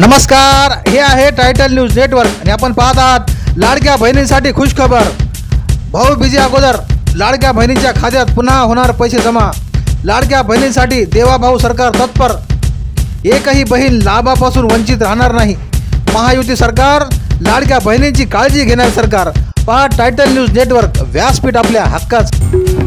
नमस्कार, हे आहे टायटल न्यूज नेटवर्क आणि आपण पाहत आहात लाडक्या बहिणींसाठी खुशखबर। भाऊबीजे अगोदर लाडक्या बहिणींच्या खात्यात पुन्हा होणार पैसे जमा। लाडक्या बहिणींसाठी देवाभाऊ सरकार तत्पर। एकही बहीण लाभापासून वंचित राहणार नाही। महायुती सरकार लाडक्या बहिणींची काळजी घेणार सरकार। पहा टायटल न्यूज नेटवर्क, व्यासपीठ आपल्या हक्काचं।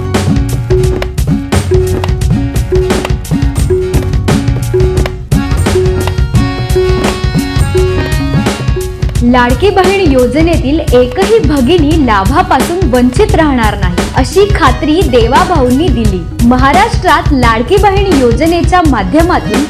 लाडकी बहीण योजनेतील एकही भगिनी लाभापासून वंचित राहणार नाही, अशी खात्री देवाभाऊंनी दिली। महाराष्ट्रात लाडकी बहीण योजनेच्या माध्यमातून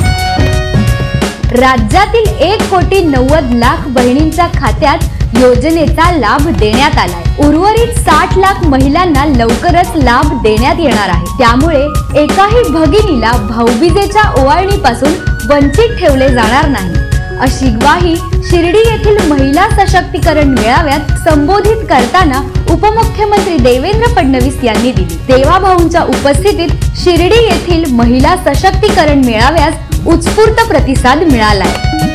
राज्यातील 1,90,00,000 बहिणींच्या खात्यात योजनेचा लाभ देण्यात आलाय। उर्वरित 60 लाख महिलांना लवकरच लाभ देण्यात येणार आहे। त्यामुळे एकाही भगिनीला भाऊबीजेच्या ओवाळणीपासून वंचित ठेवले जाणार नाही, अशी ग्वाही शिर्डी येथील महिला सशक्तीकरण मेळाव्यात संबोधित करताना उपमुख्यमंत्री देवेंद्र फडणवीस यांनी दिली। देवाभाऊंच्या उपस्थितीत शिर्डी येथील महिला सशक्तीकरण मेळाव्यास उत्स्फूर्त प्रतिसाद मिळालाय।